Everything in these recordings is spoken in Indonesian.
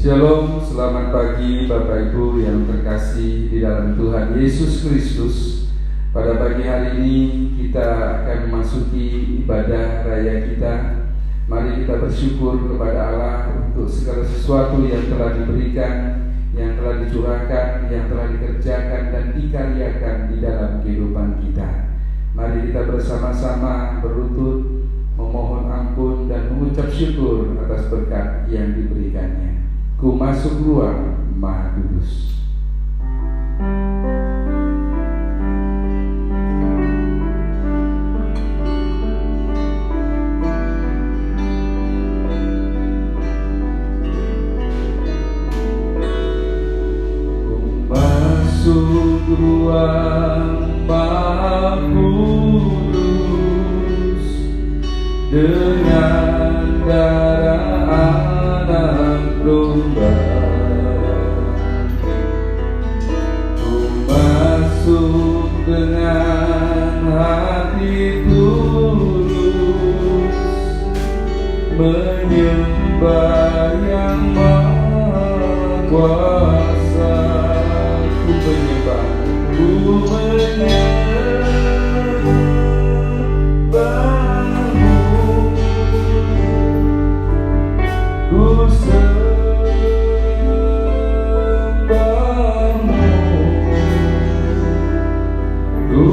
Shalom, selamat pagi Bapak Ibu yang terkasih di dalam Tuhan Yesus Kristus. Pada pagi hari ini kita akan memasuki ibadah raya kita. Mari kita bersyukur kepada Allah untuk segala sesuatu yang telah diberikan, yang telah dicurahkan, yang telah dikerjakan dan dikaryakan di dalam kehidupan kita. Mari kita bersama-sama berlutut, memohon ampun dan mengucap syukur atas berkat yang diberikannya. Ku masuk ruang Maha Kudus. Ku masuk ruang Maha Kudus dengan darah anak domba. Ku masuk dengan hati tulus, menyembah yang Maha Kuasa. Ku menyembah, ku menyembahmu, ku sembahmu, ku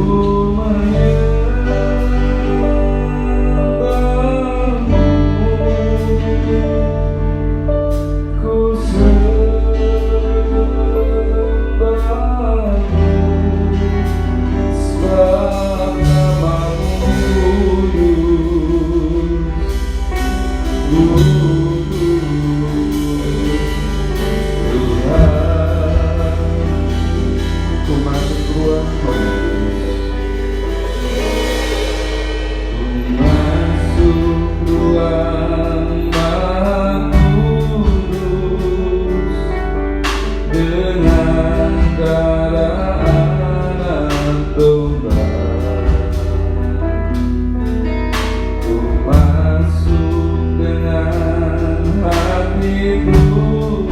menyembahmu, ku sembahmu, sebab namamu kudus. Ku masuk ruang Maha Kudus dengan darah anak domba. Ku masuk dengan hati tulus,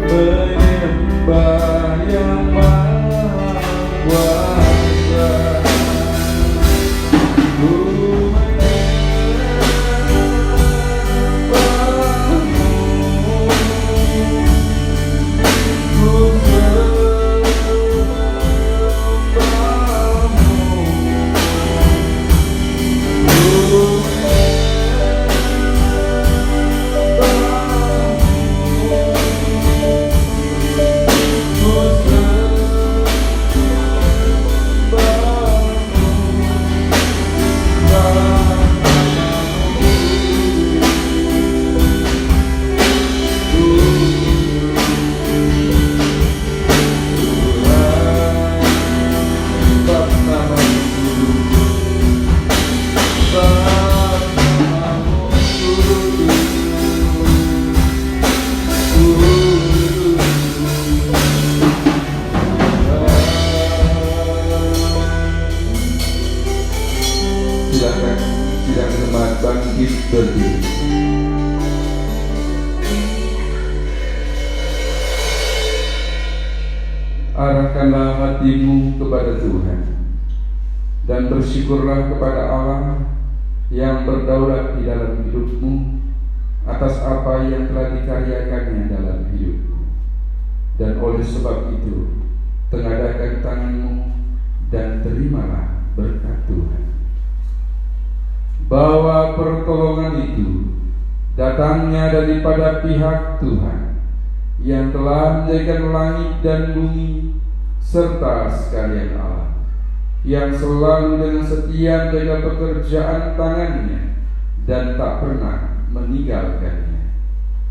menyembah yang Maha Kuasa. Ku menyembahmu, ku sembahmu, ku silakan sidang jemaat bangkit berdiri. Arahkanlah hatimu kepada Tuhan dan bersyukurlah kepada Allah yang berdaulat di dalam hidupmu atas apa yang telah dikaryakannya dalam hidupmu. Dan oleh sebab itu, tengadahkan tanganmu dan terimalah berkat Tuhan. Bahwa pertolongan itu datangnya daripada pihak Tuhan yang telah menjadikan langit dan bumi serta sekalian Allah, yang selalu dengan setia menjaga pekerjaan tangannya dan tak pernah meninggalkannya.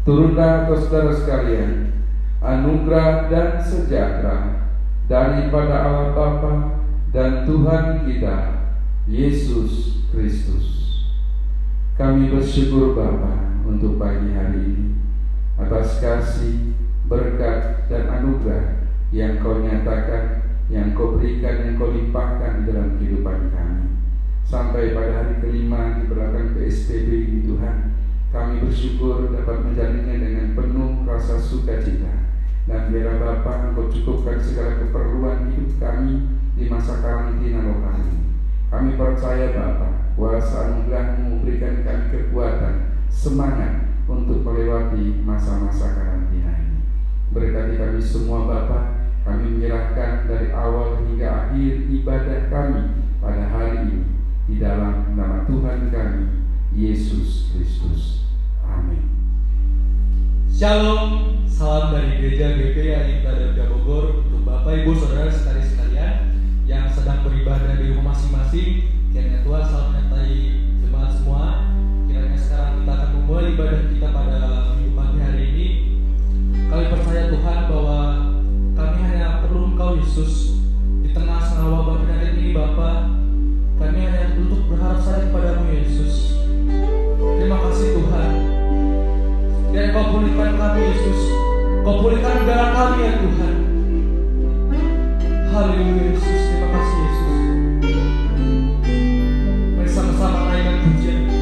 Turunlah ke saudara sekalian anugerah dan sejahtera daripada Allah Bapa dan Tuhan kita Yesus Kristus. Kami bersyukur Bapa untuk pagi hari ini atas kasih, berkat dan anugerah yang Kau nyatakan, yang Kau berikan, yang Kau limpahkan di dalam kehidupan kami. Sampai pada hari kelima di belakang PSBB ini Tuhan, kami bersyukur dapat menjalannya dengan penuh rasa sukacita. Dan biarlah Bapa Engkau cukupkan segala keperluan hidup kami di masa karantina lokal ini. Kami percaya Bapa, kuasa anugerah-Mu memberikan kami kekuatan, semangat untuk melewati masa-masa karantina ini. Berkati kami semua Bapa. Kami menyerahkan dari awal hingga akhir ibadah kami pada hari ini di dalam nama Tuhan kami, Yesus Kristus. Amin. Shalom, salam dari Gereja GPI Indah Bogor untuk Bapak Ibu Saudara sekalian yang sedang beribadah di rumah masing-masing. Kiranya Tuhan selalu menyertai jemaat semua. Kiranya sekarang kita akan memulai ibadah kita pada minggu pagi hari ini. Kami percaya Tuhan bahwa kami hanya perlu Engkau Yesus di tengah segala wabah penyakit ini Bapa. Kami hanya untuk berharap saja kepadamu Yesus. Terima kasih Tuhan. Dan Kau pulihkan kami Yesus. Kau pulihkan negara kami ya Tuhan. Haleluya Yesus. Terima kasih Yesus. Mari sama-sama naikkan pujian. Yesus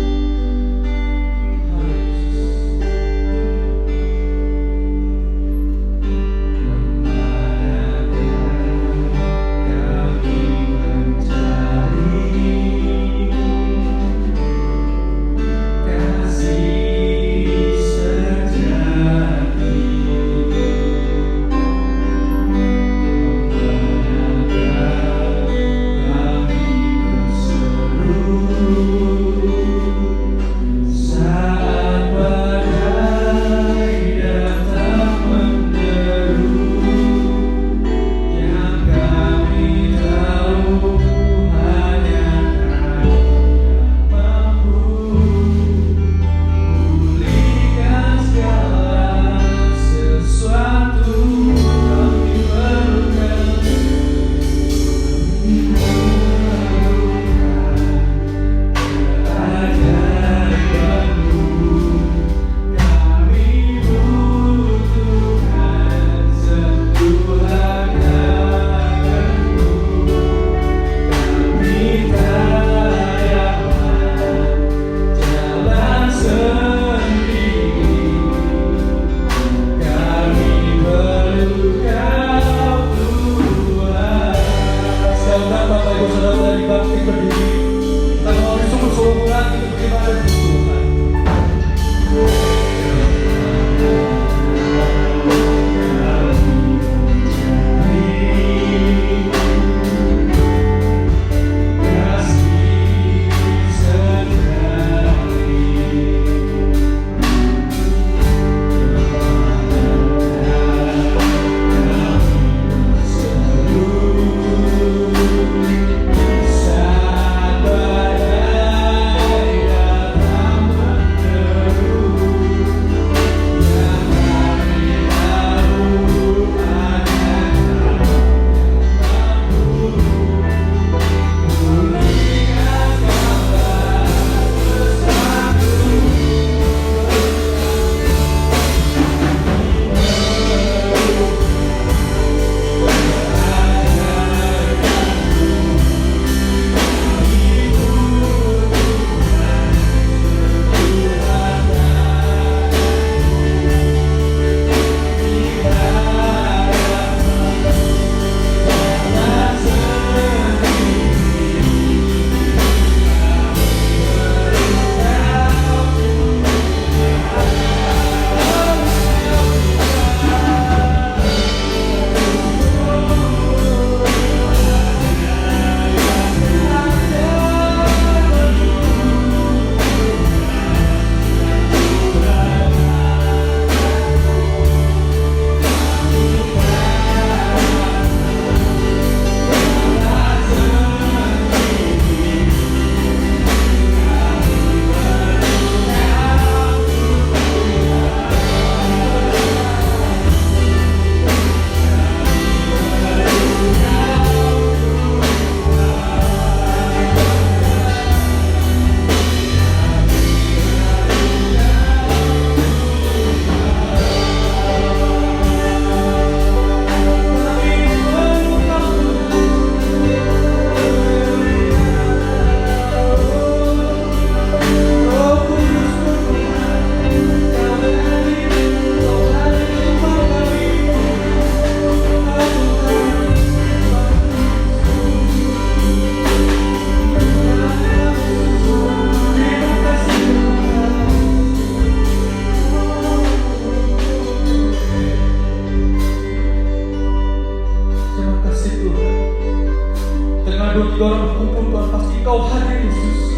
Engkau hadir Yesus.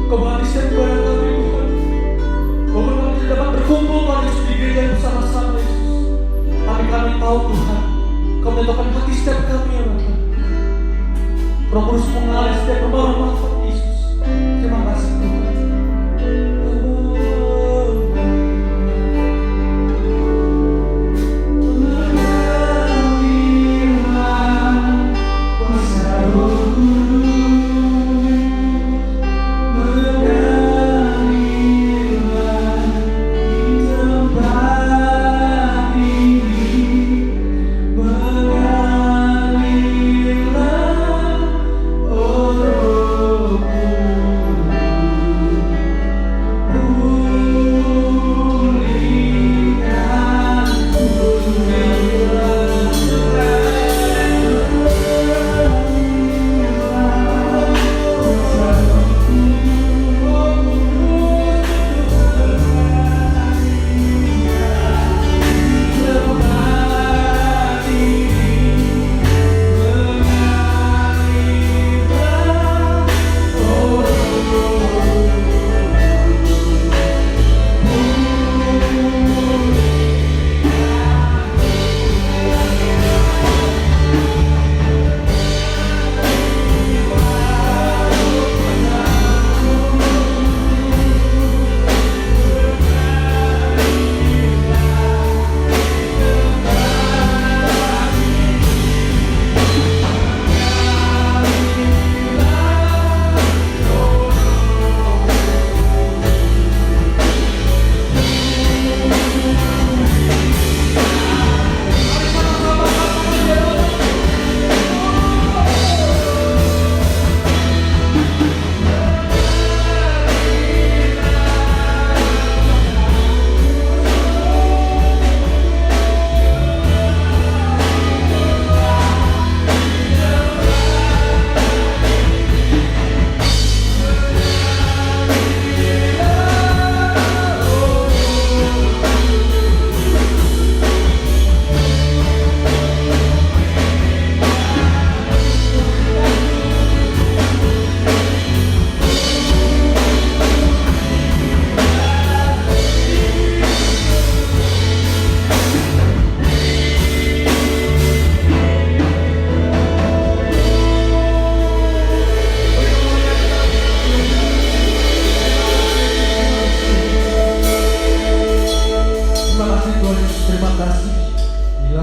Engkau hadir setiap ibadah kami Tuhan. Walaupun kami tidak dapat berkumpul Tuhan Yesus di gereja bersama-sama Yesus, tapi kami tahu Tuhan, Kau menyatakan hati setiap kami ya Bapa. Roh Kudus mengalir setiap rumah-rumah Tuhan Yesus. Terima kasih Tuhan.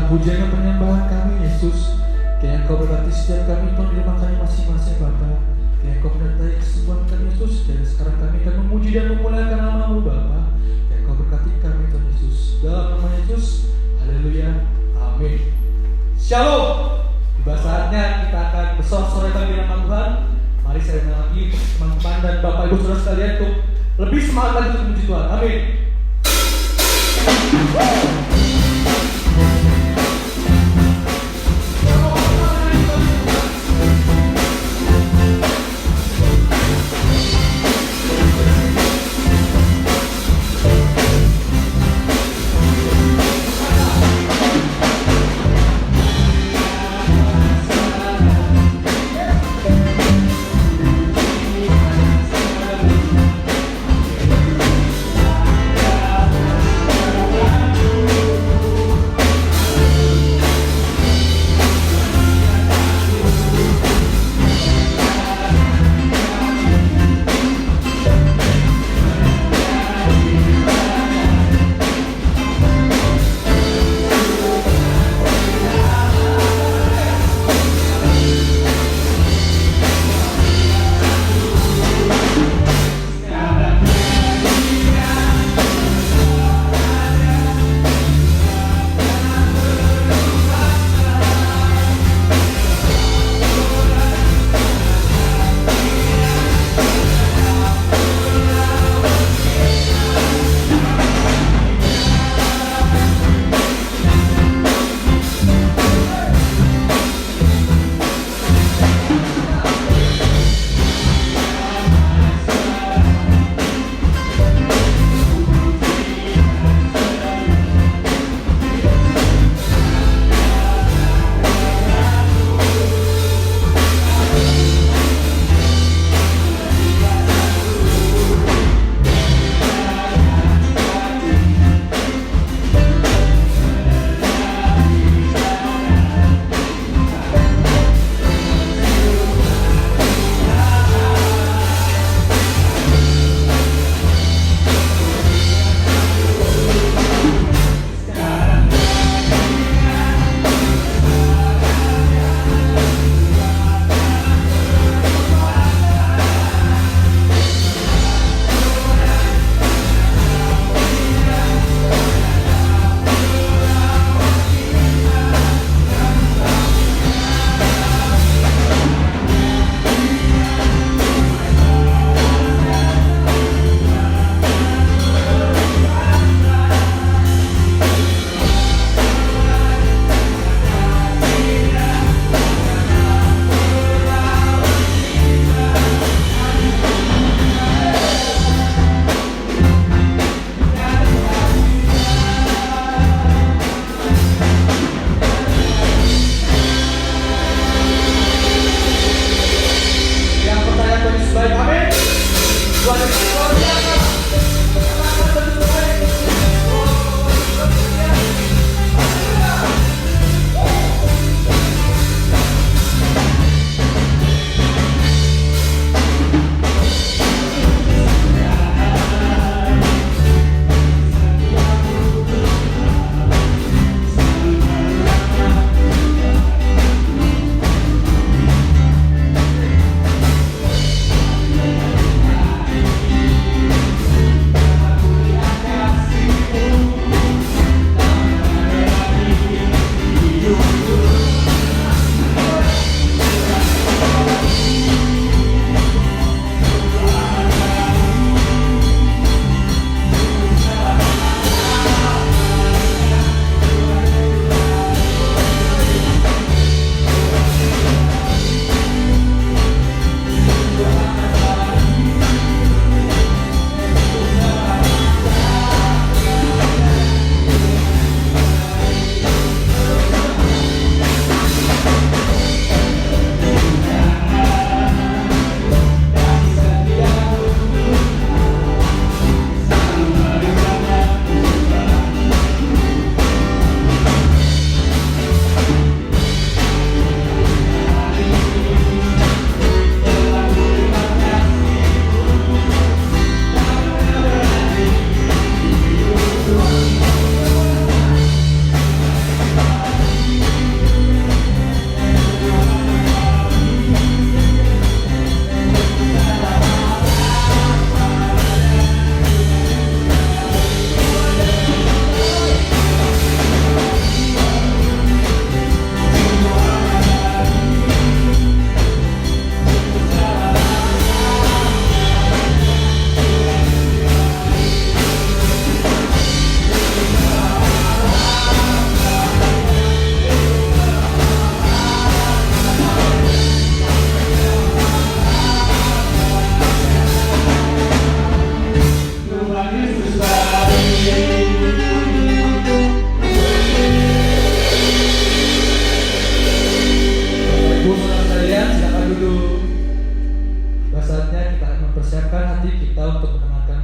Pujian dan penyembahan kami Yesus. Kiranya Engkau berkati setiap kami Tuhan di rumah kami masing-masing Bapa. Kiranya Engkau menyertai kesembuhan kami Yesus. Dan sekarang kami akan memuji dan memuliakan nama-Mu Bapa. Kiranya Engkau berkati kami Tuhan Yesus. Dalam nama Yesus, haleluya, amin. Shalom. Tiba saatnya kita akan bersorak-sorai di nama Tuhan. Mari saya undang lagi teman-teman dan Bapak Ibu Saudara sekalian untuk lebih semangat lagi untuk memuji Tuhan. Amin.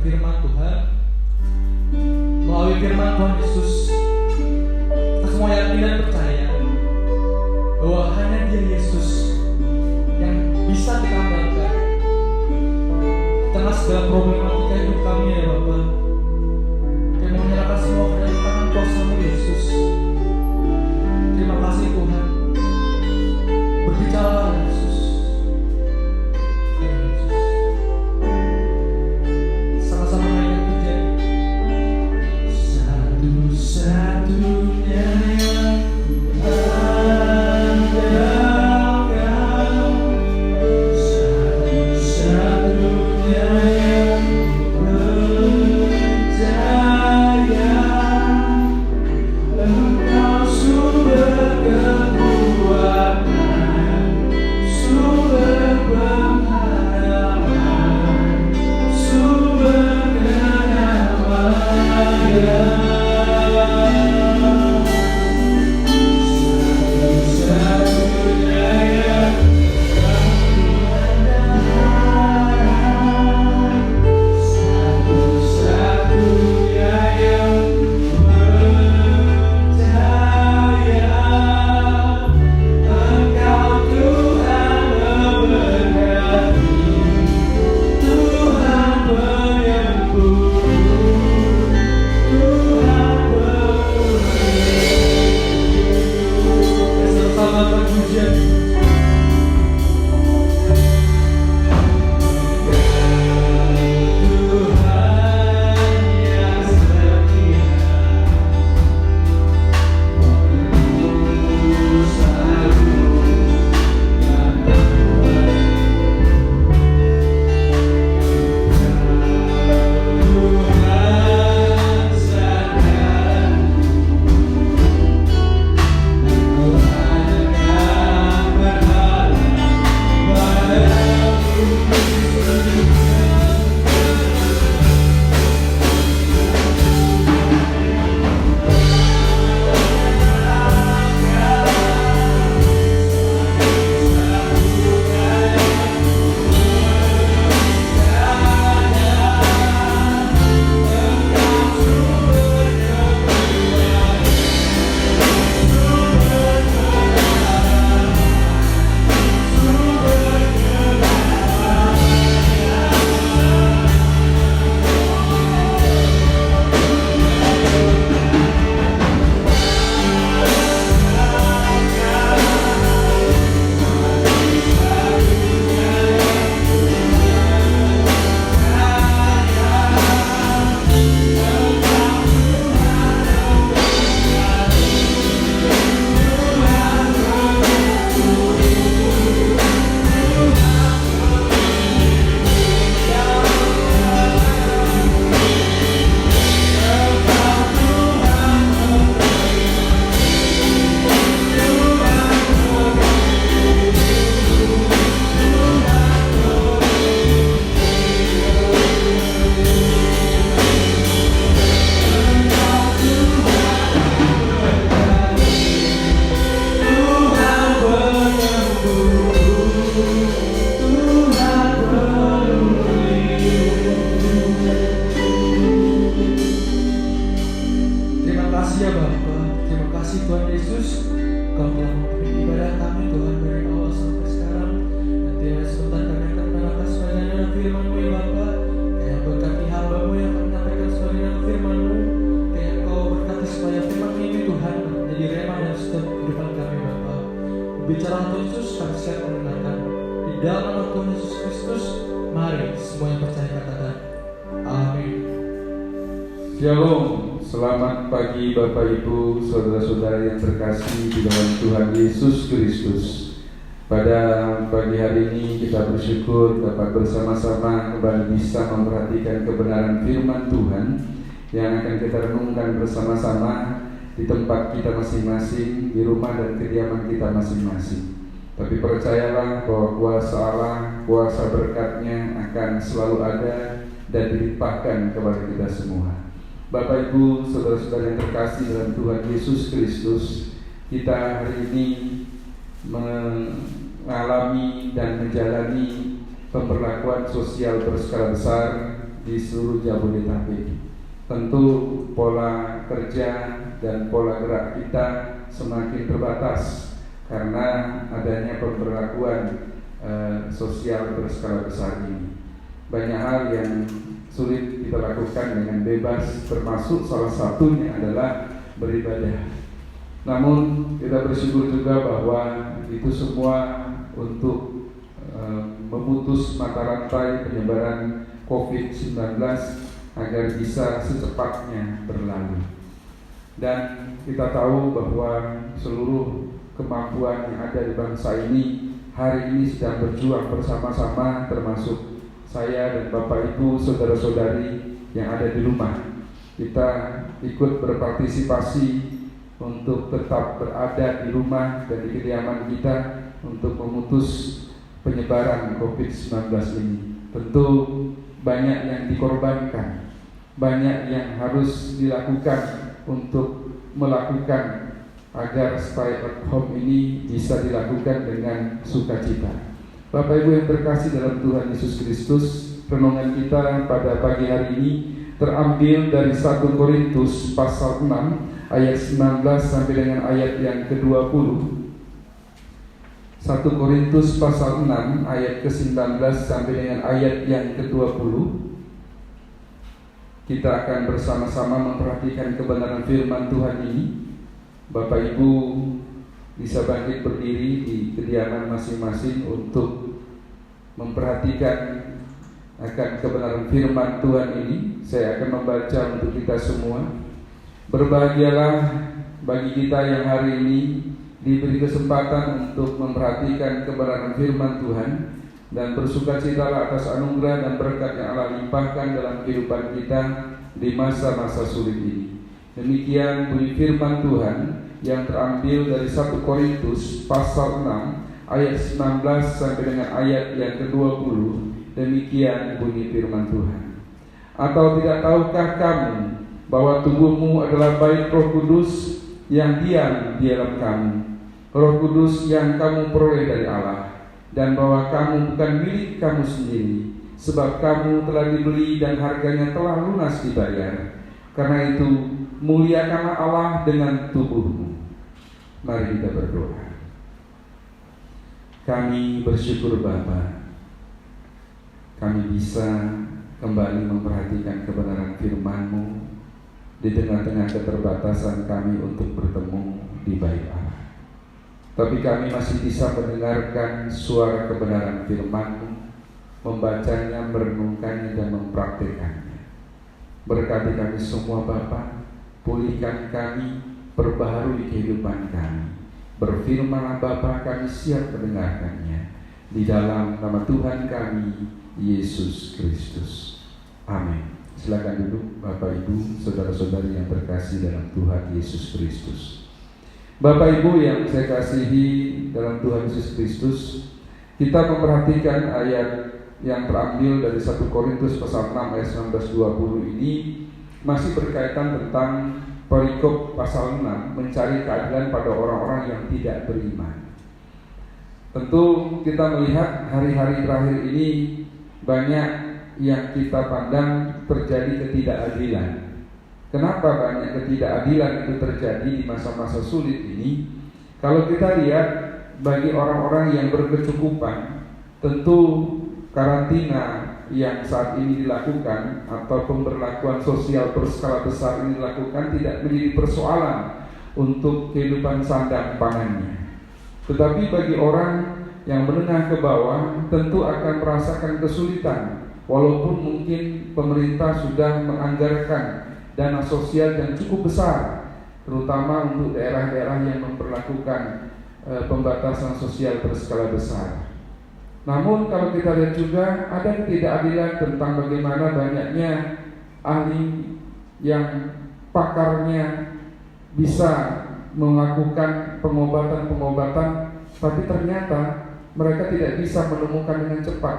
firman Tuhan. Melalui firman Tuhan Yesus, kita semua yakin dan percaya bahwa hanya Dia Yesus yang bisa kita andalkan di tengah segala problematika hidup kami ya Bapak. Kami mau menyerahkan semua ke dalam tangan kuasa-Mu Yesus. Terima kasih Tuhan. Berbicara Yesus. Amin Yesus. Sama-sama naikkan pujian. Satu-satunya yang andalkan, satu-satunya yang percaya, Engkau sumber kekuatan, sumber pengharapan, sumber kedamaian. Satu-satunya yang satu-satunya yang percaya, Engkau Tuhan memberkati, Tuhan penyembuh, Tuhan pemulih. Bersama pujian. Tuhan yang setia, selalu dan Tuhan sadar, Tuhan yang berharap Terima kasih ya Bapak, terima kasih Tuhan Yesus, Kau telah mempenuhi ibadah kami Tuhan dari awal sampai sekarang. Nanti ada sebentar kami akan mendengarkan sebagian dari firman-Mu ya Bapak. Kayak berkati hamba-Mu yang akan menyampaikan sebagian dari firman-Mu. Kayak Kau berkati supaya firman ini Tuhan menjadi rema dan setiap kehidupan kami Bapak. Berbicara Tuhan Yesus, kami siap mendengarkan. Di dalam nama Tuhan Yesus Kristus, mari semua yang percaya katakan amin. Shalom, selamat pagi Bapak Ibu, saudara-saudara yang terkasih di dalam Tuhan Yesus Kristus. Pada pagi hari ini kita bersyukur dapat bersama-sama kembali bisa memperhatikan kebenaran firman Tuhan yang akan kita renungkan bersama-sama di tempat kita masing-masing, di rumah dan kediaman kita masing-masing. Tapi percayalah bahwa kuasa Allah, kuasa berkat-Nya akan selalu ada dan dilimpahkan kepada kita semua. Bapak Ibu, saudara-saudara yang terkasih dalam Tuhan Yesus Kristus, kita hari ini mengalami dan menjalani pemberlakuan sosial berskala besar di seluruh Jabodetabek. Tentu pola kerja dan pola gerak kita semakin terbatas karena adanya pemberlakuan sosial berskala besar ini. Banyak hal yang sulit kita lakukan dengan bebas, termasuk salah satunya adalah beribadah. Namun kita bersyukur juga bahwa itu semua untuk memutus mata rantai penyebaran COVID-19 agar bisa secepatnya berlalu. Dan kita tahu bahwa seluruh kemampuan yang ada di bangsa ini hari ini sedang berjuang bersama-sama, termasuk saya dan Bapak Ibu, saudara-saudari yang ada di rumah. Kita ikut berpartisipasi untuk tetap berada di rumah dan di kediaman kita untuk memutus penyebaran COVID-19 ini. Tentu banyak yang dikorbankan, banyak yang harus dilakukan untuk melakukan agar stay at home ini bisa dilakukan dengan sukacita. Bapak Ibu yang terkasih dalam Tuhan Yesus Kristus, renungan kita pada pagi hari ini terambil dari 1 Korintus pasal 6 ayat 19 sampai dengan ayat yang ke-20. 1 Korintus pasal 6 ayat ke-19 sampai dengan ayat yang ke-20. Kita akan bersama-sama memperhatikan kebenaran firman Tuhan ini. Bapak Ibu bisa bangkit berdiri di kediaman masing-masing untuk memperhatikan akan kebenaran firman Tuhan ini. Saya akan membaca untuk kita semua. Berbahagialah bagi kita yang hari ini diberi kesempatan untuk memperhatikan kebenaran firman Tuhan, dan bersukacitalah atas anugerah dan berkat yang Allah limpahkan dalam kehidupan kita di masa-masa sulit ini. Demikian bunyi firman Tuhan yang terambil dari 1 Korintus pasal 6 ayat 19 sampai dengan ayat yang ke-20. Demikian bunyi firman Tuhan. Atau tidak tahukah kamu bahwa tubuhmu adalah bait Roh Kudus yang diam di dalam kamu, Roh Kudus yang kamu peroleh dari Allah, dan bahwa kamu bukan milik kamu sendiri, sebab kamu telah dibeli dan harganya telah lunas dibayar. Karena itu muliakanlah Allah dengan tubuhmu. Mari kita berdoa. Kami bersyukur Bapa, kami bisa kembali memperhatikan kebenaran firman-Mu di tengah-tengah keterbatasan kami untuk bertemu di bait Allah. Tapi kami masih bisa mendengarkan suara kebenaran firman-Mu, membacanya, merenungkannya, dan mempraktikkannya. Berkati kami semua Bapa, pulihkan kami, perbaharui kehidupan kami. Berfirmanlah Bapa, kami siap mendengarkannya. Di dalam nama Tuhan kami, Yesus Kristus. Amin. Silakan duduk Bapak Ibu, saudara-saudari yang terkasih dalam Tuhan Yesus Kristus. Bapak Ibu yang saya kasihi dalam Tuhan Yesus Kristus, kita memperhatikan ayat yang terambil dari 1 Korintus pasal 6 ayat 19-20 ini masih berkaitan tentang perikop pasal 6, mencari keadilan pada orang-orang yang tidak beriman. Tentu kita melihat hari-hari terakhir ini banyak yang kita pandang terjadi ketidakadilan. Kenapa banyak ketidakadilan itu terjadi di masa-masa sulit ini? Kalau kita lihat, bagi orang-orang yang berkecukupan, tentu karantina yang saat ini dilakukan atau pemberlakuan sosial berskala besar ini dilakukan tidak menjadi persoalan untuk kehidupan sandang pangannya. Tetapi bagi orang yang menengah ke bawah tentu akan merasakan kesulitan, walaupun mungkin pemerintah sudah menganggarkan dana sosial yang cukup besar, terutama untuk daerah-daerah yang memperlakukan pembatasan sosial berskala besar. Namun kalau kita lihat juga ada ketidakadilan tentang bagaimana banyaknya ahli yang pakarnya bisa melakukan pengobatan-pengobatan, tapi ternyata mereka tidak bisa menemukan dengan cepat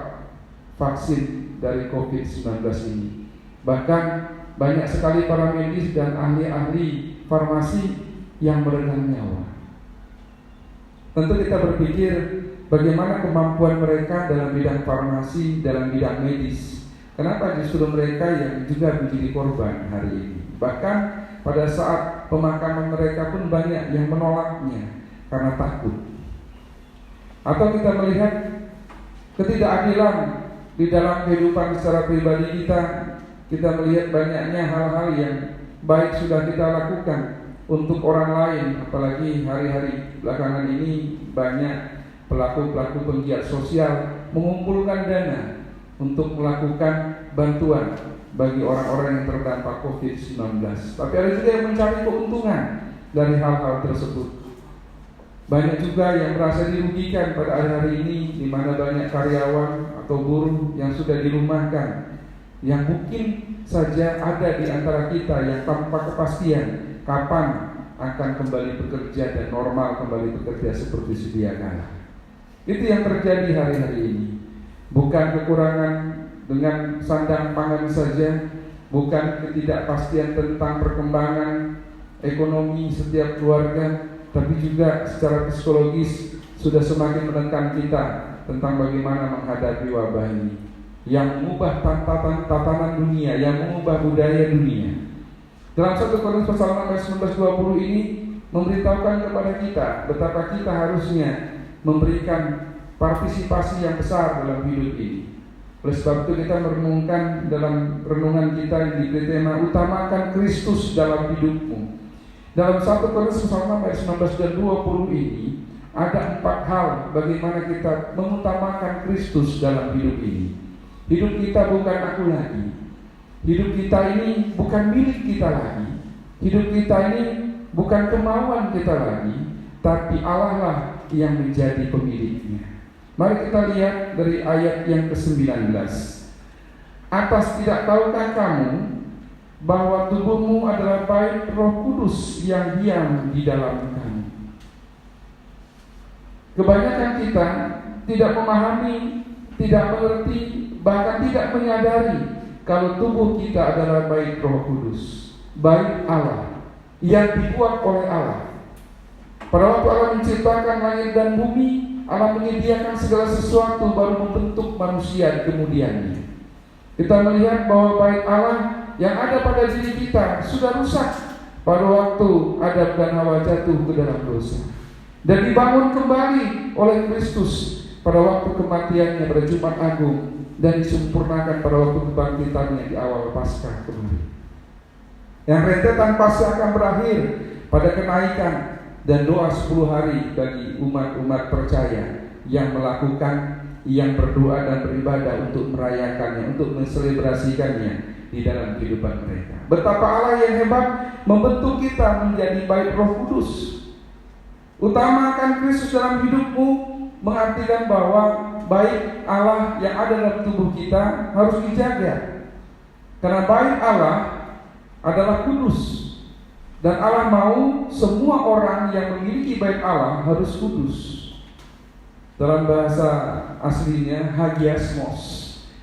vaksin dari COVID-19 ini. Bahkan banyak sekali para medis dan ahli-ahli farmasi yang meregang nyawa. Tentu kita berpikir bagaimana kemampuan mereka dalam bidang farmasi, dalam bidang medis, Kenapa justru mereka yang juga menjadi korban hari ini? Bahkan pada saat pemakaman mereka pun banyak yang menolaknya karena takut. Atau kita melihat ketidakadilan di dalam kehidupan secara pribadi kita melihat banyaknya hal-hal yang baik sudah kita lakukan untuk orang lain. Apalagi hari-hari belakangan ini banyak pelaku-pelaku penggiat sosial mengumpulkan dana untuk melakukan bantuan bagi orang-orang yang terdampak COVID-19. Tapi ada juga yang mencari keuntungan dari hal-hal tersebut. Banyak juga yang merasa dirugikan pada hari-hari ini, di mana banyak karyawan atau buruh yang sudah dirumahkan, yang mungkin saja ada di antara kita yang tanpa kepastian kapan akan kembali bekerja dan normal kembali bekerja seperti sedia kala. Itu yang terjadi hari-hari ini. Bukan kekurangan dengan sandang pangan saja, bukan ketidakpastian tentang perkembangan ekonomi setiap keluarga, tapi juga secara psikologis sudah semakin menekan kita tentang bagaimana menghadapi wabah ini yang mengubah tatanan dunia, yang mengubah budaya dunia. Dalam 1 Korintus pasal 6 ayat 19-20 ini memberitahukan kepada kita betapa kita harusnya memberikan partisipasi yang besar dalam hidup ini. Oleh sebab itu kita merenungkan dalam renungan kita yang diberi tema utamakan Kristus dalam hidupmu. Dalam 1 Korintus pasal 6 ayat 19 dan 20 ini ada 4 hal bagaimana kita mengutamakan Kristus dalam hidup ini. Hidup kita bukan aku lagi. Hidup kita ini bukan milik kita lagi. Hidup kita ini bukan kemauan kita lagi, tapi Allah lah yang menjadi pemiliknya. Mari kita lihat dari ayat yang ke-19. Atas tidak tahukah kamu bahwa tubuhmu adalah bait Roh Kudus yang diam di dalam kamu. Kebanyakan kita tidak memahami, tidak mengerti, bahkan tidak menyadari kalau tubuh kita adalah bait Roh Kudus, bait Allah yang dibuat oleh Allah. Pada waktu Allah menciptakan langit dan bumi, Allah menyediakan segala sesuatu baru membentuk manusia di kemudiannya. Kita melihat bahwa bait Allah yang ada pada diri kita sudah rusak pada waktu Adam dan Hawa jatuh ke dalam dosa, dan dibangun kembali oleh Kristus pada waktu kematiannya pada Jumat Agung, dan disempurnakan pada waktu kebangkitannya di awal Paskah kemarin. Yang rentetan Paskah akan berakhir pada kenaikan dan doa 10 hari bagi umat-umat percaya yang melakukan, yang berdoa dan beribadah untuk merayakannya, untuk menselebrasikannya di dalam kehidupan mereka. Betapa Allah yang hebat membentuk kita menjadi bait Roh Kudus. Utamakan Kristus dalam hidupmu mengartikan bahwa bait Allah yang ada dalam tubuh kita harus dijaga. Karena bait Allah adalah kudus. Dan Allah mau semua orang yang memiliki bait Allah harus kudus. Dalam bahasa aslinya hagiasmos,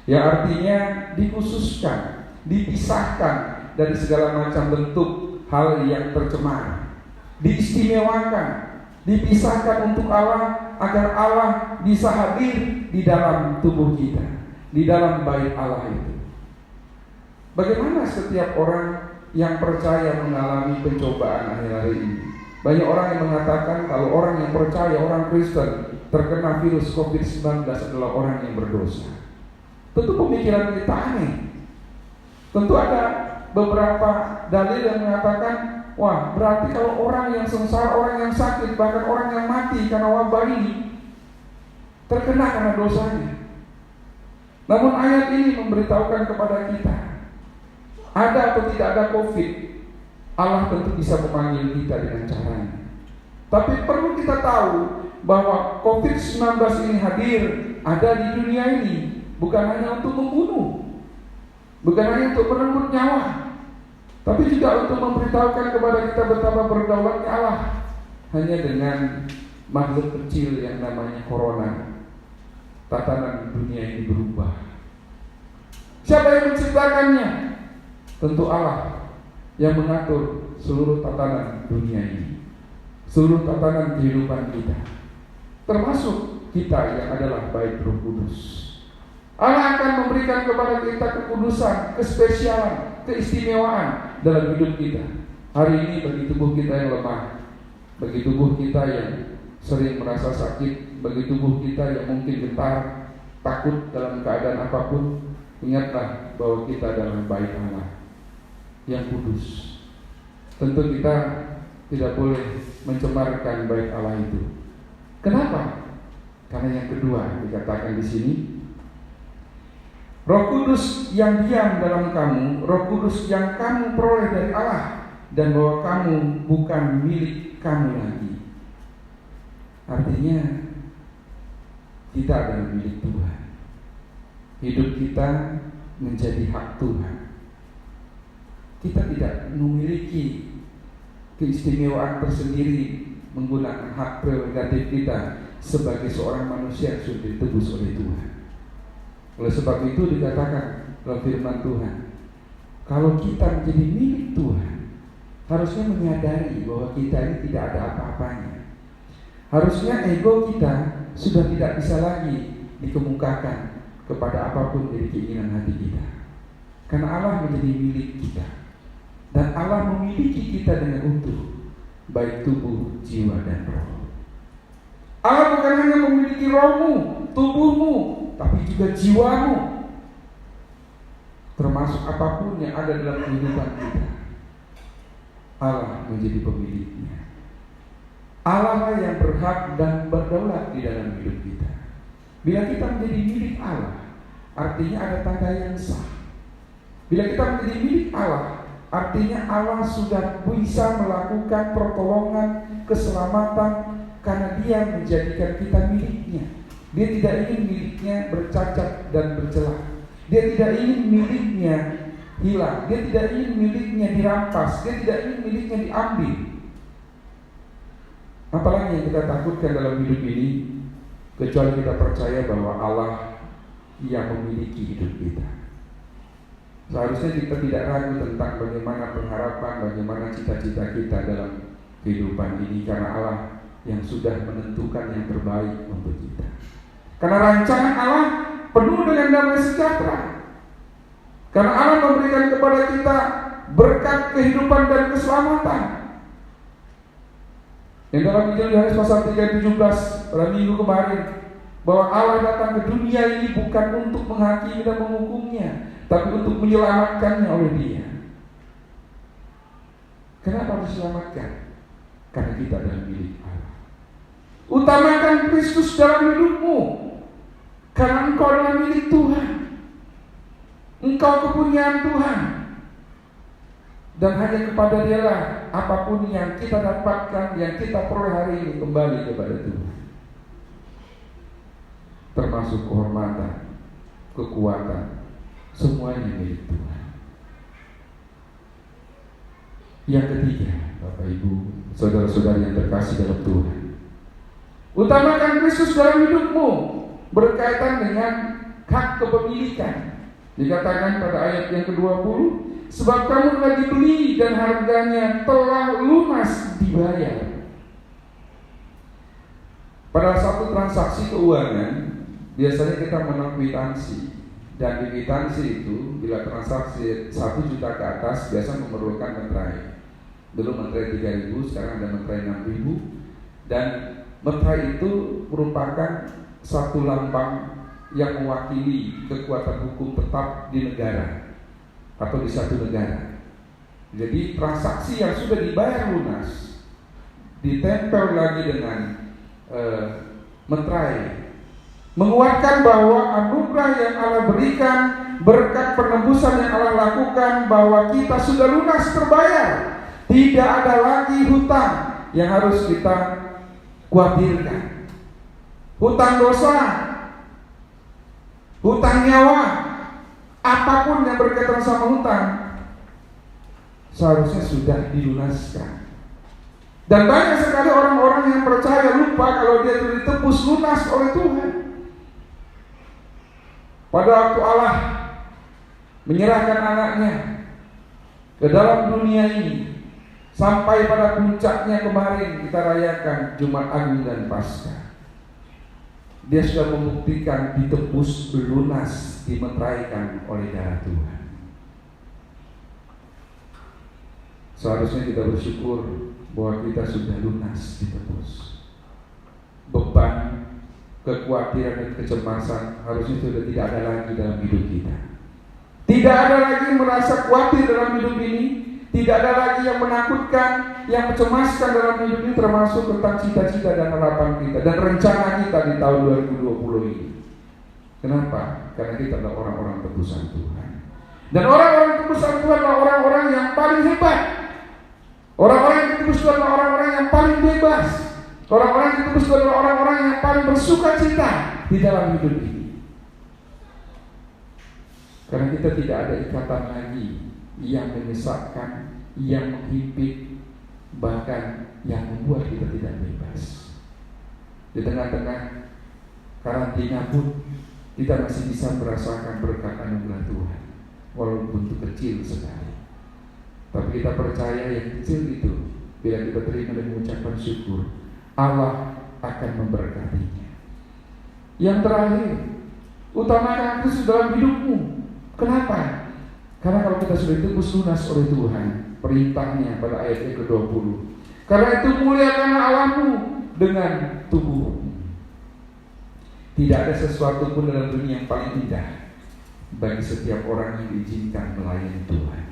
yang artinya dikhususkan, dipisahkan dari segala macam bentuk hal yang tercemar, diistimewakan, dipisahkan untuk Allah agar Allah bisa hadir di dalam tubuh kita, di dalam bait Allah itu. Bagaimana setiap orang yang percaya mengalami pencobaan akhir-akhir ini? Banyak orang yang mengatakan kalau orang yang percaya, orang Kristen terkena virus COVID-19 adalah orang yang berdosa. Tentu pemikiran kita aneh. Tentu ada beberapa dalil yang mengatakan, wah berarti kalau orang yang sengsara, orang yang sakit, bahkan orang yang mati karena wabah ini terkena karena dosanya. Namun ayat ini memberitahukan kepada kita, ada atau tidak ada COVID, Allah tentu bisa memanggil kita dengan caranya. Tapi perlu kita tahu bahwa COVID-19 ini hadir, ada di dunia ini, bukan hanya untuk membunuh, bukan hanya untuk merenggut nyawa, tapi juga untuk memberitahukan kepada kita betapa berdaulatnya Allah. Hanya dengan makhluk kecil yang namanya corona, tatanan dunia ini berubah. Siapa yang menciptakannya? Tentu Allah yang mengatur seluruh tatanan dunia ini, seluruh tatanan kehidupan kita, termasuk kita yang adalah bait Roh Kudus. Allah akan memberikan kepada kita kekudusan, kespesialan, keistimewaan dalam hidup kita. Hari ini bagi tubuh kita yang lemah, bagi tubuh kita yang sering merasa sakit, bagi tubuh kita yang mungkin getar, takut dalam keadaan apapun, ingatlah bahwa kita adalah bait Allah yang kudus. Tentu kita tidak boleh mencemarkan bait Allah itu. Kenapa? Karena yang kedua dikatakan di sini, Roh Kudus yang diam dalam kamu, Roh Kudus yang kamu peroleh dari Allah, dan bahwa kamu bukan milik kamu lagi. Artinya kita adalah milik Tuhan. Hidup kita menjadi hak Tuhan. Kita tidak memiliki keistimewaan tersendiri menggunakan hak prerogatif kita sebagai seorang manusia yang sudah ditebus oleh Tuhan. Oleh sebab itu dikatakan dalam firman Tuhan, kalau kita menjadi milik Tuhan, harusnya menyadari bahwa kita ini tidak ada apa-apanya. Harusnya ego kita sudah tidak bisa lagi dikemukakan kepada apapun dari keinginan hati kita. Karena Allah menjadi milik kita, dan Allah memiliki kita dengan utuh, baik tubuh, jiwa, dan roh. Allah bukan hanya memiliki rohmu, tubuhmu, tapi juga jiwamu, termasuk apapun yang ada dalam kehidupan kita. Allah menjadi pemiliknya. Allah lah yang berhak dan berdaulat di dalam hidup kita. Bila kita menjadi milik Allah, artinya ada tanda yang sah. Bila kita menjadi milik Allah, artinya Allah sudah bisa melakukan pertolongan, keselamatan, karena Dia menjadikan kita miliknya. Dia tidak ingin miliknya bercacat dan bercelah. Dia tidak ingin miliknya hilang. Dia tidak ingin miliknya dirampas. Dia tidak ingin miliknya diambil. Apalagi yang kita takutkan dalam hidup ini, kecuali kita percaya bahwa Allah yang memiliki hidup kita. Seharusnya kita tidak ragu tentang bagaimana pengharapan, bagaimana cita-cita kita dalam kehidupan ini, karena Allah yang sudah menentukan yang terbaik untuk kita. Karena rancangan Allah penuh dengan damai sejahtera. Karena Allah memberikan kepada kita berkat kehidupan dan keselamatan. Yang dalam Injil Yohanes pasal 3:17 pada minggu kemarin, bahwa Allah datang ke dunia ini bukan untuk menghakimi dan menghukumnya, tapi untuk menyelamatkannya oleh Dia. Kenapa harus diselamatkan? Karena kita adalah milik Allah. Utamakan Kristus dalam hidupmu, karena engkau adalah milik Tuhan. Engkau kepunyaan Tuhan, dan hanya kepada Dialah apapun yang kita dapatkan, yang kita peroleh hari ini kembali kepada Tuhan, termasuk kehormatan, kekuatan, semuanya milik Tuhan. Yang ketiga, Bapak Ibu, saudara-saudari yang terkasih dalam Tuhan, utamakan Kristus dalam hidupmu berkaitan dengan hak kepemilikan. Dikatakan pada ayat yang ke-20, sebab kamu telah dibeli dan harganya telah lunas dibayar. Pada satu transaksi keuangan, biasanya kita menang kwitansi. Dan di kwitansi itu, bila transaksi 1 juta ke atas, biasa memerlukan meterai. Dulu meterai 3.000, sekarang ada meterai 6.000. Dan meterai itu merupakan satu lambang yang mewakili kekuatan hukum tetap di negara atau di satu negara. Jadi transaksi yang sudah dibayar lunas ditempel lagi dengan meterai, menguatkan bahwa anugerah yang Allah berikan, berkat penebusan yang Allah lakukan, bahwa kita sudah lunas terbayar. Tidak ada lagi hutang yang harus kita khawatirkan. Hutang dosa, hutang nyawa, apapun yang berkaitan sama hutang seharusnya sudah dilunaskan. Dan banyak sekali orang-orang yang percaya lupa kalau dia sudah ditebus lunas oleh Tuhan. Pada waktu Allah menyerahkan anaknya ke dalam dunia ini, sampai pada puncaknya kemarin kita rayakan Jumat Agung dan Paskah. Dia sudah membuktikan ditebus lunas, dimeteraikan oleh darah Tuhan. Seharusnya kita bersyukur bahwa kita sudah lunas ditebus. Beban, kekhawatiran dan kecemasan harusnya sudah tidak ada lagi dalam hidup kita. Tidak ada lagi merasa khawatir dalam hidup ini. Tidak ada lagi yang menakutkan, yang mencemaskan dalam hidup ini, termasuk tentang cita-cita dan harapan kita dan rencana kita di tahun 2020 ini. Kenapa? Karena kita adalah orang-orang tebusan Tuhan. Dan orang-orang tebusan Tuhan adalah orang-orang yang paling hebat. Orang-orang yang ditebus Tuhan adalah orang-orang yang paling bebas. Orang-orang yang ditebus Tuhan adalah orang-orang yang paling bersuka cita di dalam hidup ini. Karena kita tidak ada ikatan lagi yang menyesatkan, yang menghimpit, bahkan yang membuat kita tidak bebas. Di tengah-tengah karantina pun kita masih bisa merasakan berkat anugerah Tuhan, walaupun itu kecil sekali. Tapi kita percaya yang kecil itu, bila kita terima dan mengucapkan syukur, Allah akan memberkatinya. Yang terakhir, utamakan Kristus dalam hidupmu. Kenapa? Karena kalau kita sudah ditebus lunas oleh Tuhan, perintahnya pada ayat yang ke-20, karena itu muliakanlah Allahmu dengan tubuhmu. Tidak ada sesuatu pun dalam dunia yang paling indah bagi setiap orang yang diizinkan melayani Tuhan.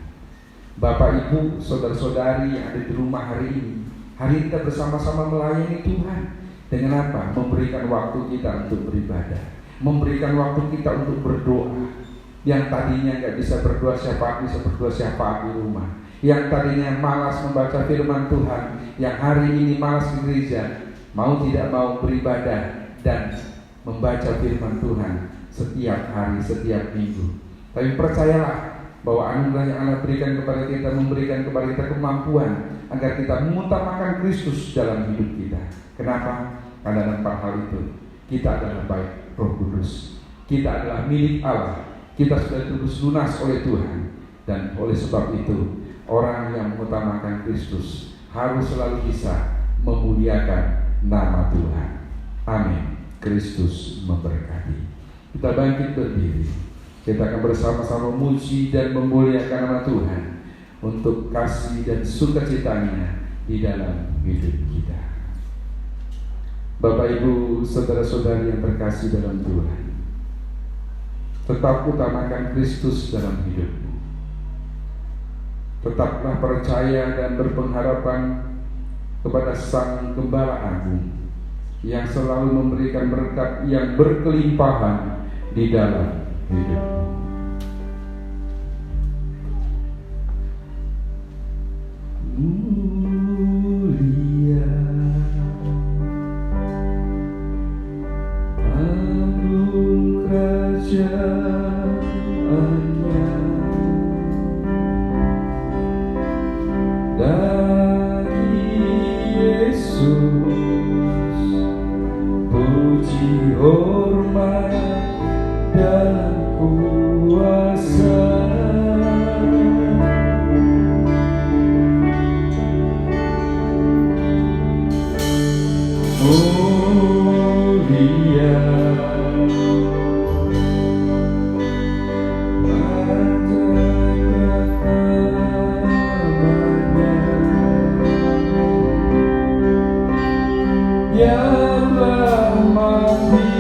Bapak, Ibu, saudara-saudari yang ada di rumah hari ini kita bersama-sama melayani Tuhan. Dengan apa? Memberikan waktu kita untuk beribadah, memberikan waktu kita untuk berdoa. Yang tadinya nggak bisa berdoa syafaat, bisa berdoa syafaat di rumah. Yang tadinya malas membaca firman Tuhan, yang hari ini malas di gereja, mau tidak mau beribadah dan membaca firman Tuhan setiap hari, setiap minggu. Tapi percayalah bahwa anugerah yang Allah berikan kepada kita, memberikan kepada kita kemampuan agar kita mengutamakan Kristus dalam hidup kita. Kenapa? Karena dalam 4 hal itu kita adalah baik Roh Kudus, kita adalah milik Allah. Kita sudah ditebus lunas oleh Tuhan. Dan oleh sebab itu, orang yang mengutamakan Kristus harus selalu bisa memuliakan nama Tuhan. Amin. Kristus memberkati. Kita bangkit berdiri. Kita akan bersama-sama memuji dan memuliakan nama Tuhan untuk kasih dan sukacitanya di dalam hidup kita. Bapak, Ibu, saudara-saudari yang terkasih dalam Tuhan, tetap utamakan Kristus dalam hidupmu. Tetaplah percaya dan berpengharapan kepada Sang Gembala Agung yang selalu memberikan berkat yang berkelimpahan di dalam hidupmu. Mulia agung kerajaannya, dari Yesus puji hormat dan kuasa. Mulia yang telah mati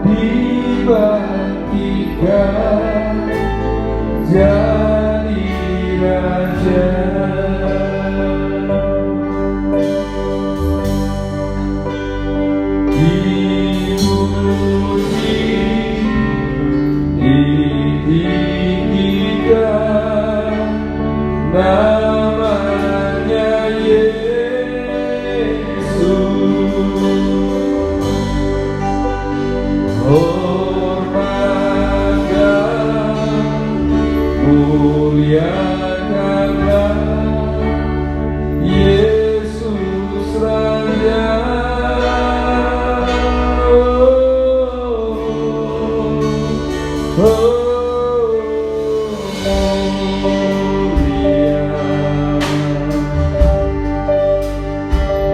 dibangkitkan jadi raja. Dipuji, ditinggikan namanya hormat dan muliakanlah Yesus Raja. Mulia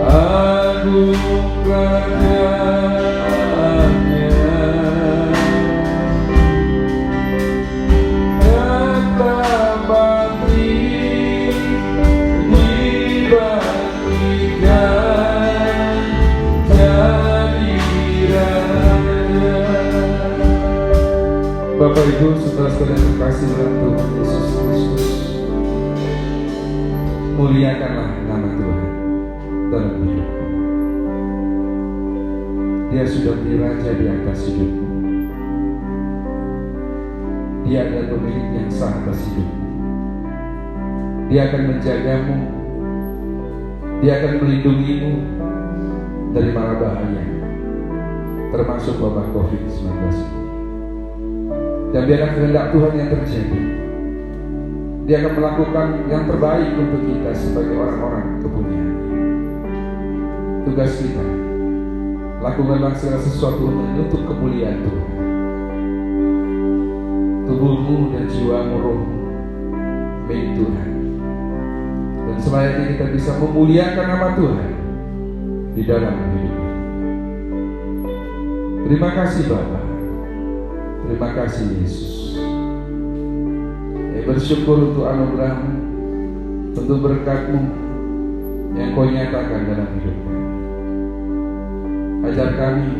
agung kerajaan Permuliakanlah nama Tuhan dalam hidupmu. Dia sudah diraja di atas hidupmu. Dia adalah pemilik yang sah atas hidupmu. Dia akan menjagamu. Dia akan melindungimu dari mara bahaya, termasuk wabah COVID-19 ini. Dan biarlah kehendak Tuhan yang terjadi. Dia akan melakukan yang terbaik untuk kita sebagai orang-orang kepunyaan. Tugas kita, lakukanlah segala sesuatu untuk kemuliaan Tuhan. Tubuhmu dan jiwamu, rohmu milik Tuhan. Dan selayaknya kita bisa memuliakan nama Tuhan di dalam hidup ini. Terima kasih Bapa. Terima kasih Yesus. Bersyukur untuk anugerah-Mu, untuk berkat-Mu yang Kau nyatakan dalam hidup kami. Ajar kami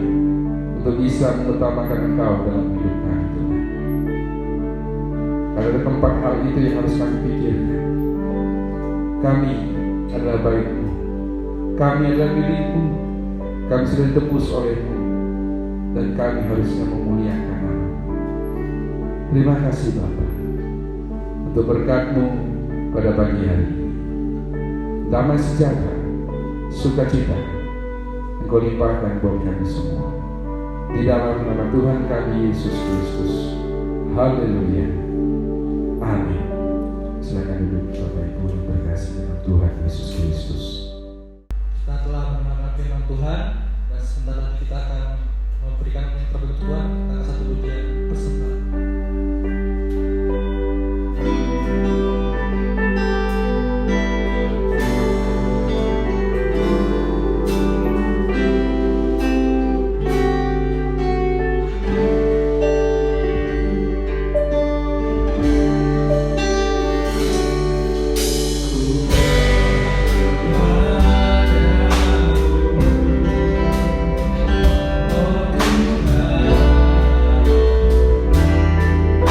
untuk bisa mengutamakan Engkau dalam hidup kami, Tuhan. Karena ada keempat hal itu yang harus kami pikirkan. Kami adalah baik-Mu, kami adalah milik-Mu, kami sudah ditebus oleh-Mu, dan kami harusnya memuliakan Nama. Terima kasih Bapa untuk berkat-Mu pada pagi hari ini. Damai sejahtera, sukacita Engkau limpahkan buat kami semua. Di dalam nama Tuhan kami Yesus Kristus. Haleluya. Amin. Silakan duduk Bapak Ibu yang berkasih dalam Tuhan Yesus Kristus. Kita telah mendengarkan firman Tuhan, dan sebentar lagi kita akan memberikan yang terbaik Tuhan. Kita akan satu pujian persembahan. Oh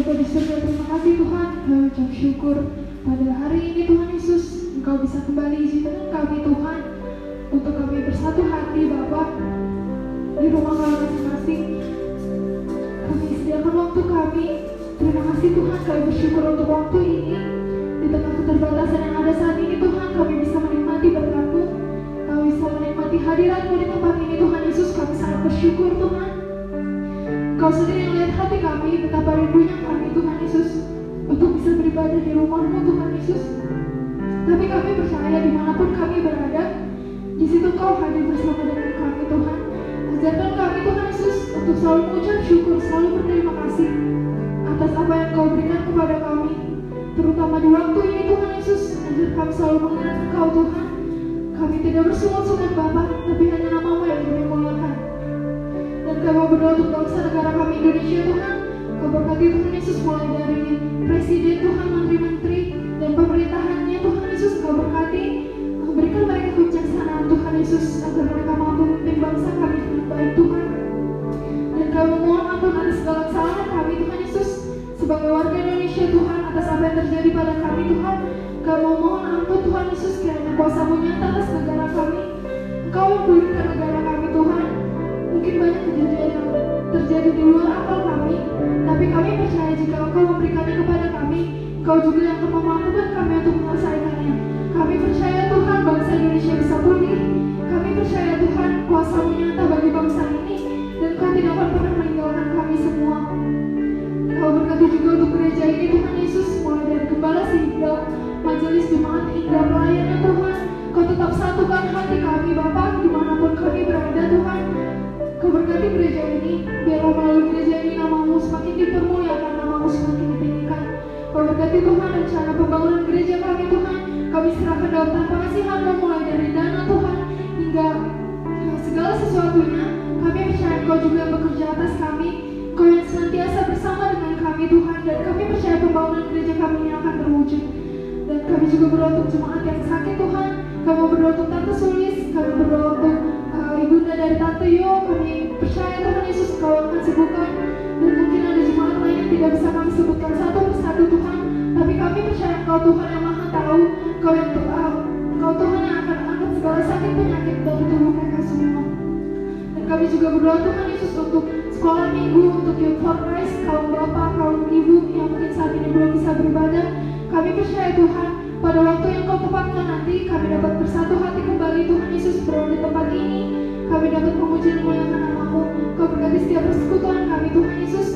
Bapa di surga, terima kasih Tuhan. Kami ucap syukur pada hari ini Tuhan Yesus, Engkau bisa kembali izinkan kami Tuhan untuk kami bersatu hati Bapa di rumah kami masing-masing. Kami sediakan waktu kami. Terima kasih Tuhan, kami bersyukur untuk waktu ini. Di tengah keterbatasan yang ada saat ini Tuhan, kami bisa menikmati berkat-Mu. Kami bisa menikmati hadirat-Mu di tempat ini Tuhan Yesus. Kami sangat bersyukur Tuhan. Kau sendiri yang lihat hati kami, betapa rindunya kami Tuhan Yesus untuk bisa beribadah di rumah-Mu Tuhan Yesus. Tapi kami percaya dimanapun kami berada, di situ Kau hadir bersama dengan kami Tuhan. Ajarkan kami Tuhan Yesus untuk selalu mengucap syukur, selalu berterima kasih atas apa yang Kau berikan kepada kami, terutama di waktu ini Tuhan Yesus. Ajar kami selalu mengingat Engkau Tuhan. Kami tidak bersungut-sungut Bapa, tapi hanya nama-Mu yang kami muliakan. Dan kami berdoa untuk bangsa negara kami Indonesia Tuhan. Kau berkati Tuhan Yesus, mulai dari Presiden Tuhan, Menteri-Menteri dan pemerintahannya Tuhan Yesus. Kau berkati, berikan mereka kebijaksanaan Tuhan Yesus, agar mereka mampu memimpin bangsa kami dengan baik Tuhan. Dan kami mohon ampun atas segala kesalahan kami Tuhan Yesus sebagai warga Indonesia Tuhan, atas apa yang terjadi pada kami Tuhan. Kami mohon ampun Tuhan Yesus, kiranya kuasa-Mu nyata atas negara kami. Engkau yang pulihkan negara kami Tuhan. Mungkin banyak kejadian yang terjadi di luar akal kami, tapi kami percaya jika Engkau memberikannya kepada kami, Engkau juga yang akan memampukan kami untuk menyelesaikannya. Kami percaya Tuhan, bangsa Indonesia bisa pulih. Kami percaya Tuhan, kuasa-Mu nyata bagi bangsa ini, dan Kau tidak akan pernah meninggalkan kami semua. Kau berkati juga untuk gereja ini Tuhan Yesus, mulai dari gembala sehingga majelis jemaat hingga pelayannya Tuhan. Kau tetap satukan hati kami Bapa, dimanapun kami berada Tuhan. Kau berkati gereja ini, biarlah melalui gereja ini nama-Mu semakin dipermuliakan, nama-Mu semakin ditinggikan. Kau berkati Tuhan rencana pembangunan gereja kami Tuhan. Kami serahkan dalam tangan pengasihan-Mu, mulai dari dana Tuhan hingga segala sesuatunya. Kami percaya Kau juga yang bekerja atas kami, Kau yang senantiasa bersama dengan kami Tuhan. Dan kami percaya pembangunan gereja kami ini akan terwujud. Dan kami juga berdoa untuk jemaat yang sakit Tuhan. Kami berdoa untuk Tante Sulis, kami berdoa untuk Ibunda dari Tante Yo. Kami percaya Tuhan Yesus Kau akan sembuhkan. Dan mungkin ada jemaat lain yang tidak bisa kami sebutkan satu persatu Tuhan, tapi kami percaya Engkau Tuhan yang Maha Tahu. Engkau Tuhan yang akan angkat segala sakit penyakit dari tubuh mereka semua. Dan kami juga berdoa Tuhan Yesus untuk sekolah minggu, untuk Youth for Christ, kaum bapak, kaum ibu yang mungkin saat ini belum bisa beribadah. Kami percaya Tuhan, pada waktu yang Kau tepatkan nanti, kami dapat bersatu hati kembali Tuhan Yesus berada di tempat ini. Kami dapat memuji dan memuliakan nama-Mu. Kau berkati setiap persekutuan kami Tuhan Yesus,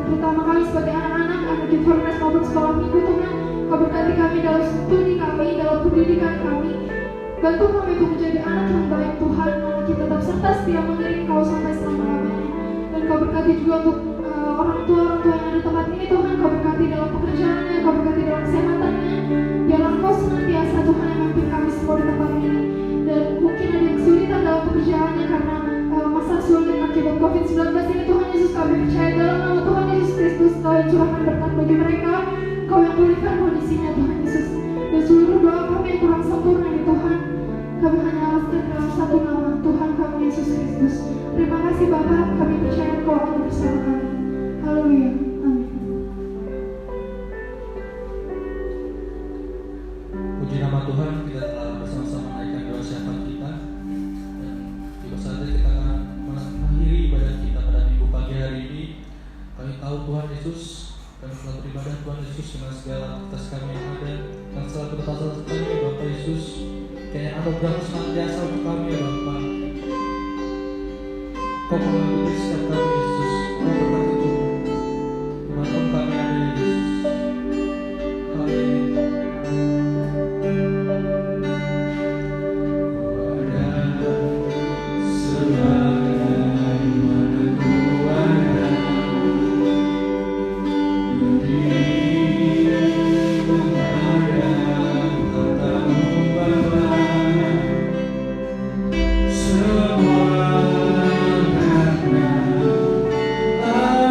terutama kami sebagai anak-anak, anak Youth for Christ maupun sekolah minggu Tuhan. Kau berkati kami dalam studi kami, dalam pendidikan kami. Bantu kami untuk menjadi anak yang baik Tuhan, anak yang tetap serta setia mengiring Kau sampai selama-lamanya. Dan Kau berkati juga untuk orang tua yang ada di tempat ini Tuhan. Kau berkati dalam pekerjaannya, Kau berkati dalam kesehatannya. Biarlah Kau senantiasa Tuhan yang memimpin kami semua di tempat ini. Dan mungkin ada yang kesulitan dalam pekerjaannya karena masa sulit akibat COVID-19 ini Tuhan Yesus. Kami percaya dalam nama Tuhan Yesus Kristus, Kau yang curahkan berkat bagi mereka, Kau yang pulihkan kondisinya Tuhan Yesus. Dan seluruh doa kami yang kurang sempurna ini Tuhan, kami hanya alaskan dalam satu nama, Tuhan kami Yesus Kristus. Terima kasih Bapa, kami percaya Kau akan bersama kami. Haleluya, amin. Puji nama Tuhan, kita telah bersama-sama menaikkan doa syafaat kita. Dan tiba saatnya kita akan mengakhiri ibadah kita pada minggu pagi hari ini. Kami tahu Tuhan Yesus, kami telah beribadah Tuhan Yesus dengan segala aktivitas kami yang ada. Dan selalu berkata kami ya Bapak Yesus, kayak anugerah senantiasa untuk kami ya Bapak. Kau mengikuti setiap kami Yesus. Kau berkati Tuhan dimanapun kami ada ya Yesus. Haleluya. Semua karena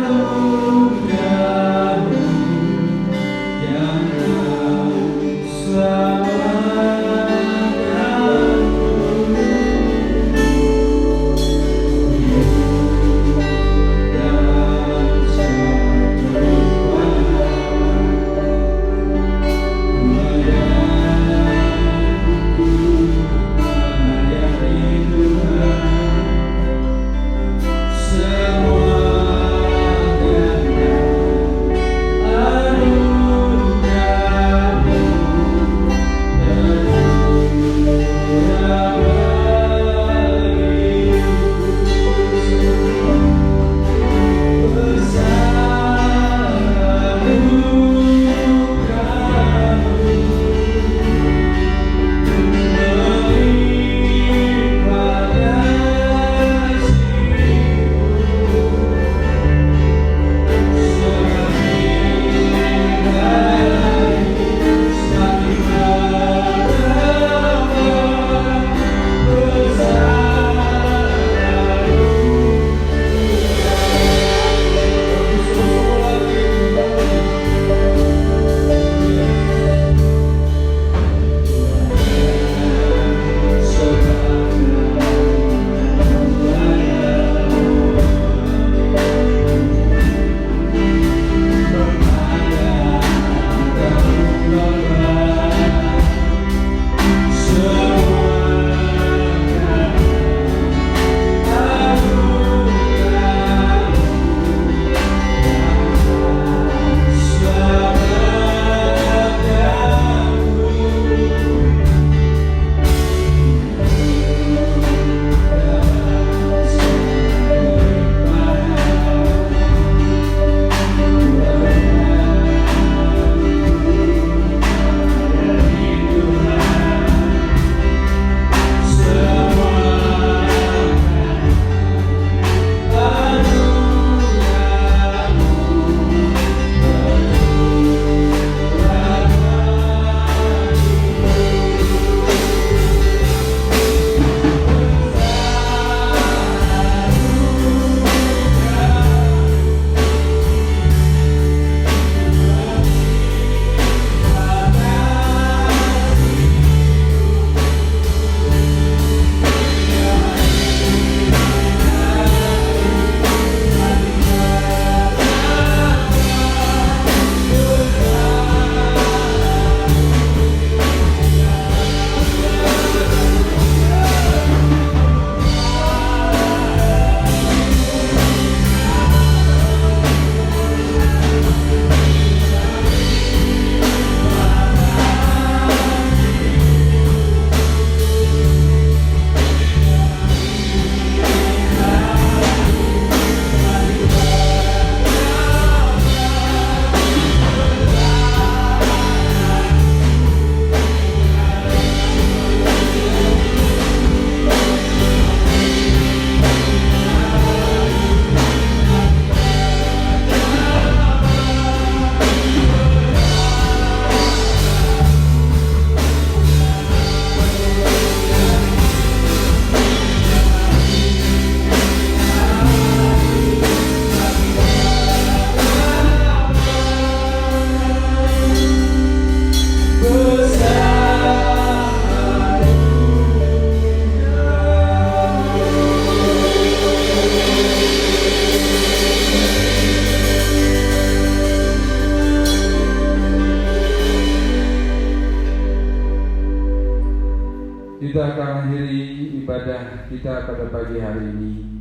Kita akan mengakhiri ibadah kita pada pagi hari ini.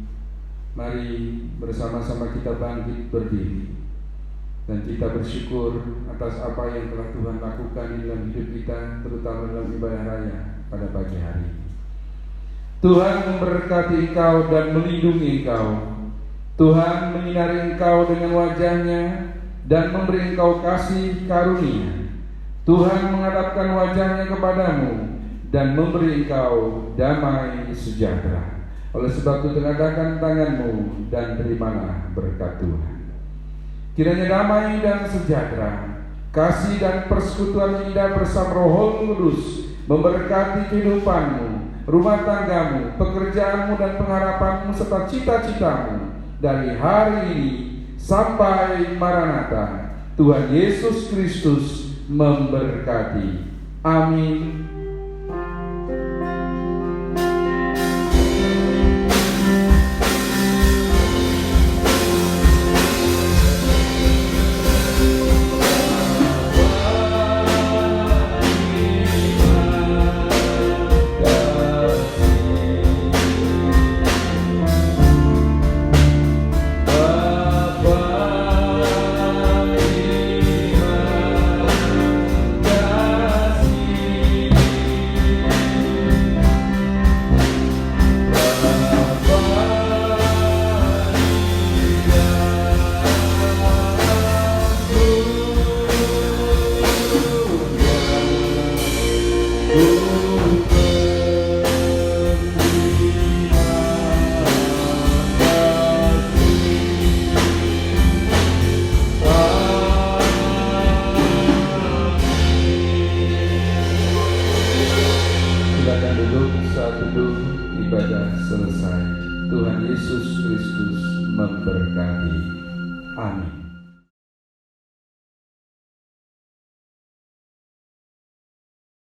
Mari bersama-sama kita bangkit berdiri dan kita bersyukur atas apa yang telah Tuhan lakukan di dalam hidup kita, terutama dalam ibadah raya pada pagi hari ini. Tuhan memberkati engkau dan melindungi engkau. Tuhan menyinari engkau dengan wajahnya dan memberi engkau kasih karunia. Tuhan menghadapkan wajahnya kepadamu dan memberi engkau damai sejahtera. Oleh sebab itu tengadakan tanganmu dan terimalah berkat Tuhan. Kiranya damai dan sejahtera, kasih dan persekutuan indah bersama Roh Kudus memberkati kehidupanmu, rumah tanggamu, pekerjaanmu dan pengharapanmu serta cita-citamu dari hari ini sampai Maranatha. Tuhan Yesus Kristus memberkati. Amin. Ibadah selesai. Tuhan Yesus Kristus memberkati. Amin.